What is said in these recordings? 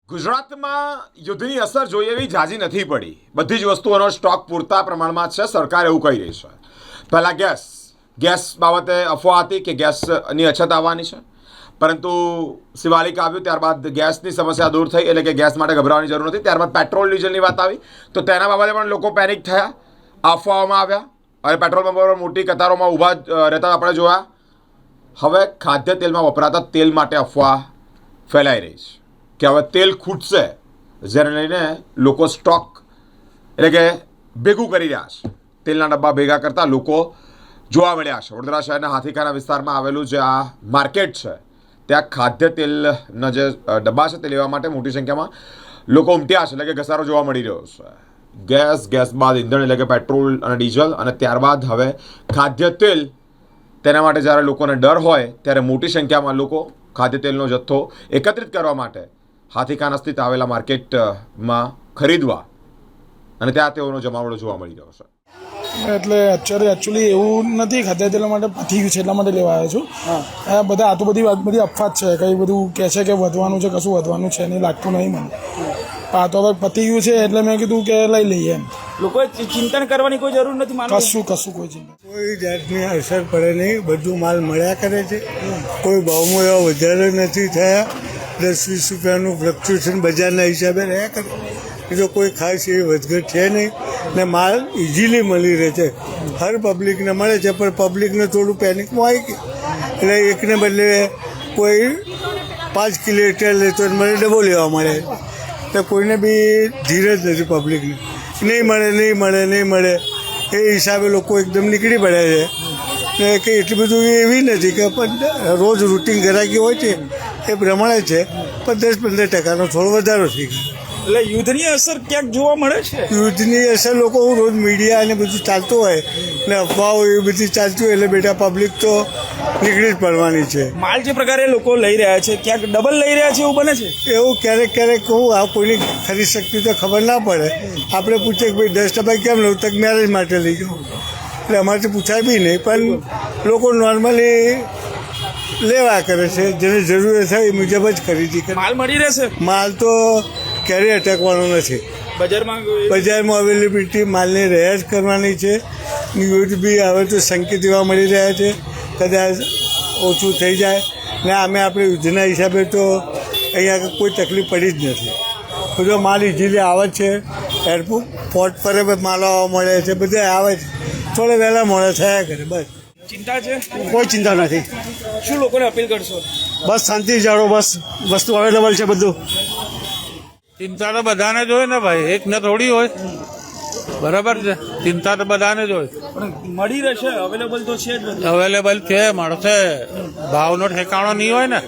ગુજરાતમાં યુદ્ધની અસર જોઈએ એવી ઝાઝી નથી પડી. બધી જ વસ્તુઓનો સ્ટોક પૂરતા પ્રમાણમાં છે. સરકાર એવું કહી રહી છે. પહેલાં ગેસ બાબતે અફવા હતી કે ગેસની અછત આવવાની છે, પરંતુ શિવાલિક આવ્યું ત્યારબાદ ગેસની સમસ્યા દૂર થઈ, એટલે કે ગેસ માટે ગભરાવાની જરૂર નથી. ત્યારબાદ પેટ્રોલ ડીઝલની વાત આવી તો તેના બાબતે પણ લોકો પેનિક થયા, અફવાઓમાં આવ્યા અને પેટ્રોલ પંપો પર મોટી કતારોમાં ઊભા રહેતા આપણે જોયા. હવે ખાદ્ય તેલમાં વપરાતા તેલ માટે અફવા ફેલાઈ રહી છે કે હવે તેલ ખૂટશે, જેને લઈને લોકો સ્ટોક એટલે કે ભેગું કરી રહ્યા છે. તેલના ડબ્બા ભેગા કરતા લોકો જોવા મળ્યા છે. વડોદરા શહેરના હાથીખાના વિસ્તારમાં આવેલું જે આ માર્કેટ છે, ત્યાં ખાદ્ય તેલના જે ડબ્બા છે તે લેવા માટે મોટી સંખ્યામાં લોકો ઉમટ્યા છે, એટલે કે ઘસારો જોવા મળી રહ્યો છે. ગેસ બાદ ઈંધણ એટલે કે પેટ્રોલ અને ડીઝલ, અને ત્યારબાદ હવે ખાદ્ય તેલ. તેના માટે જ્યારે લોકોને ડર હોય ત્યારે મોટી સંખ્યામાં લોકો ખાદ્ય તેલનો જથ્થો એકત્રિત કરવા માટે હાથીખાના સ્થિત આવેલા માર્કેટમાં ખરીદવા, અને ત્યાં તેઓનો જમાવડો જોવા મળી રહ્યો છે. એટલે અત્યારે એકચ્યુઅલી એવું નથી, ખાદ્ય તેલ માટે પતી ગયું છે એટલા માટે લેવા આવ્યો છું. આ બધા આ તો બધી અફવાત છે, કંઈ બધું કહે છે કે વધવાનું છે, કશું વધવાનું છે નહીં, લાગતું નહીં મને. આ તો હવે પતી ગયું છે એટલે મેં કીધું કે લઈ લઈએ એમ. લોકોએ ચિંતન કરવાની કોઈ જરૂર નથી. કશું કોઈ ચિંતા, કોઈ જાતની અસર પડે નહીં. બધું માલ મળ્યા કરે છે. કોઈ ભાવમાં એવા વધારે નથી થયા. 10-20 રૂપિયાનું ફ્લક્ચ્યુએશન બજારના હિસાબે રહ્યા કરે. બીજો કોઈ ખાસ એવી વધઘટ છે નહીં ને માલ ઇઝીલી મળી રહે છે. હર પબ્લિકને મળે છે, પણ પબ્લિકને થોડું પેનિકમાં આવી ગયું એટલે એકને બદલે કોઈ 5 કિલો લેતો મને ડબો લેવા મળે. એટલે કોઈને બી ધીરજ નથી પબ્લિકને. નહીં મળે એ હિસાબે લોકો એકદમ નીકળી પડે છે ને કે એટલું બધું એવી નથી કે પણ રોજ રૂટીન ગ્રાહકી હોય છે એ પ્રમાણે છે, પણ 10-15% થોડો વધારો થઈ ગયો. એટલે યુદ્ધની અસર ક્યાંક જોવા મળે છે. યુદ્ધની અસર લોકો રોજ મીડિયા અને બધું ચાલતું હોય ને અફવાઓ એ બધી ચાલતી હોય એટલે બેટા પબ્લિક તો નીકળી જ પડવાની છે. માલ જે પ્રકારે લોકો લઈ રહ્યા છે ક્યાંક ડબલ લઈ રહ્યા છે એવું બને છે. એવું ક્યારેક કહું, આ કોઈની ખરીદ શક્તિ તો ખબર ના પડે. આપણે પૂછીએ કે ભાઈ 10 ડબ્બા કેમ લઉં, તક મેરેજ માટે લઈ જાઉં, એટલે અમારેથી પૂછાય બી નહીં. પણ લોકો નોર્મલી લેવા કરે છે, જેને જરૂર થાય એ મુજબ જ ખરીદી કરે. માલ મળી રહેશે. માલ તો ક્યારેય અટકવાનો નથી. બજારમાં અવેલેબિલિટી માલની રહ્યા જ કરવાની છે. યુદ્ધ બી હવે તો સંકેત એવા મળી રહ્યા છે, કદાચ ઓછું થઈ જાય ને અમે આપણે યુદ્ધના હિસાબે તો અહીંયા કોઈ તકલીફ પડી જ નથી. બધો માલ ઇઝીલી આવે છે. એરપોર્ટ પર માલ આવવા મળે છે, બધા આવે છે. થોડા વહેલા મોડા થયા કરે, બસ. ચિંતા છે? કોઈ ચિંતા નથી. શું લોકોને અપીલ કરશો? બસ શાંતિ જાળો, બસ વસ્તુ અવેલેબલ છે બધું. ચિંતા તો બધાને જ હોય ને ભાઈ, એકને થોડી હોય. બરાબર છે, ચિંતા તો બધાને જ હોય. પણ મળી રહેશે, અવેલેબલ તો છે જ. અવેલેબલ છે, મળશે. ભાવનો ઠેકાણો નહીં હોય ને.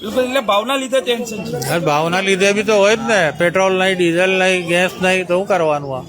એટલે ભાવના લીધે ટેન્શન છે. ભાવના લીધે બી તો હોય જ ને. પેટ્રોલ નહીં, ડીઝલ નહીં, ગેસ નહીં, તો શું કરવાનું આ?